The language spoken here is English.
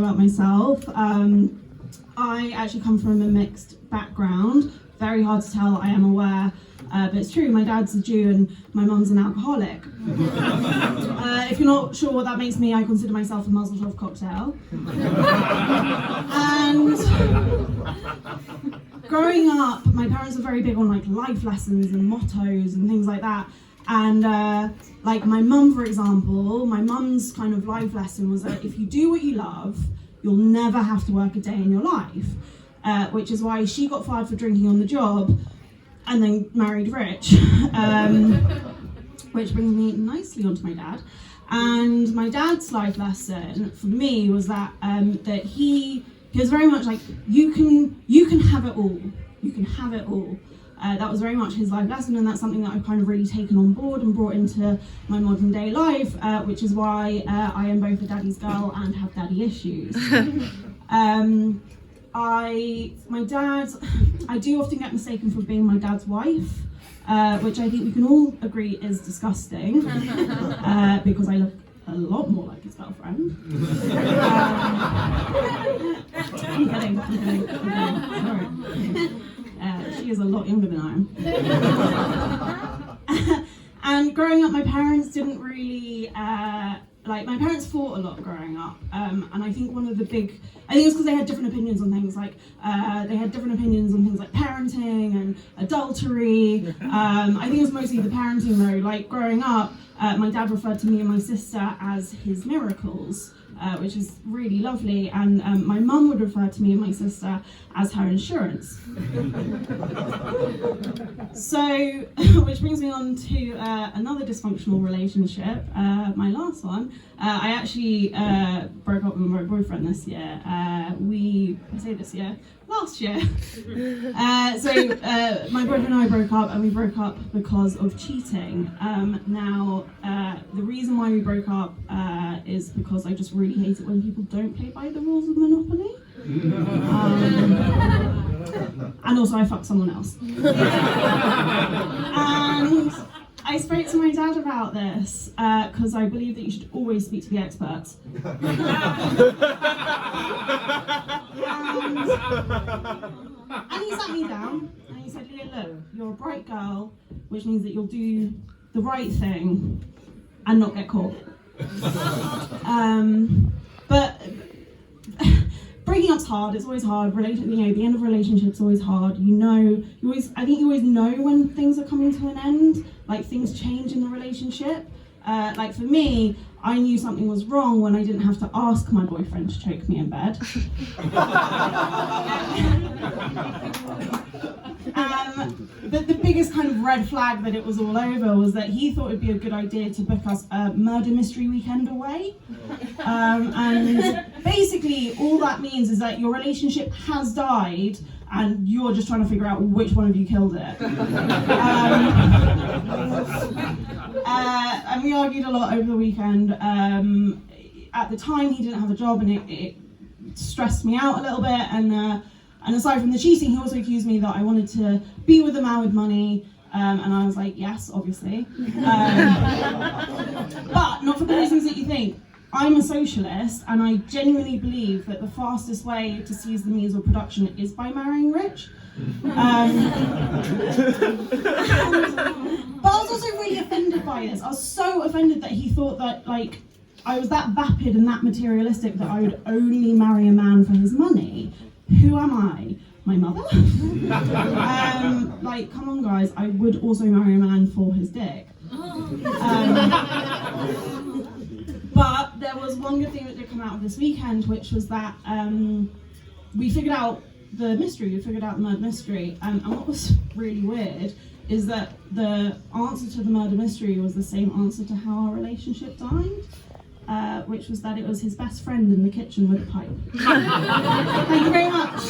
about myself. I actually come from a mixed background. Very hard to tell, I am aware, but it's true. My dad's a Jew and my mum's an alcoholic. If you're not sure what that makes me, I consider myself a Mazel Tov cocktail. And growing up, my parents were very big on like life lessons and mottos and things like that. And like my mum, for example, my mum's kind of life lesson was that if you do what you love, you'll never have to work a day in your life. Which is why she got fired for drinking on the job and then married rich. Which brings me nicely onto my dad. And my dad's life lesson for me was that that he was very much like, you can have it all. You can have it all. That was very much his life lesson, and that's something that I've kind of really taken on board and brought into my modern day life, which is why I am both a daddy's girl and have daddy issues. I do often get mistaken for being my dad's wife, which I think we can all agree is disgusting, because I look a lot more like his girlfriend. I'm kidding. Sorry. She is a lot younger than I am. And growing up, my parents didn't really, my parents fought a lot growing up. And I think I think it's because they had different opinions on things like, parenting and adultery. I think it was mostly the parenting though. Like growing up, my dad referred to me and my sister as his miracles. Which is really lovely, and my mum would refer to me and my sister as her insurance. So, which brings me on to another dysfunctional relationship, my last one. I actually broke up with my boyfriend this year. Last year. My boyfriend and I broke up, and we broke up because of cheating. Now, the reason why we broke up is because I just really hate it when people don't play by the rules of Monopoly. And also I fucked someone else. And I spoke to my dad about this because I believe that you should always speak to the experts. And he sat me down and he said, Leah, look, you're a bright girl, which means that you'll do the right thing and not get caught. But breaking up's hard. It's always hard. The end of a relationship's always hard. I think you always know when things are coming to an end. Like things change in the relationship. Like for me, I knew something was wrong when I didn't have to ask my boyfriend to choke me in bed. But the biggest kind of red flag that it was all over was that he thought it'd be a good idea to book us a murder mystery weekend away. And basically all that means is that your relationship has died and you're just trying to figure out which one of you killed it. And we argued a lot over the weekend. At the time he didn't have a job and it stressed me out a little bit, and aside from the cheating, he also accused me that I wanted to be with a man with money, and I was like, yes, obviously. But not for the reasons that you think. I'm a socialist, and I genuinely believe that the fastest way to seize the means of production is by marrying rich. But I was also really offended by this. I was so offended that he thought that I was that vapid and that materialistic that I would only marry a man for his money. Who am I? My mother? Come on guys, I would also marry a man for his dick. But there was one good thing that did come out of this weekend, which was that we figured out the mystery, we figured out the murder mystery, and what was really weird is that the answer to the murder mystery was the same answer to how our relationship died. Which was that it was his best friend in the kitchen with a pipe. Thank you very much.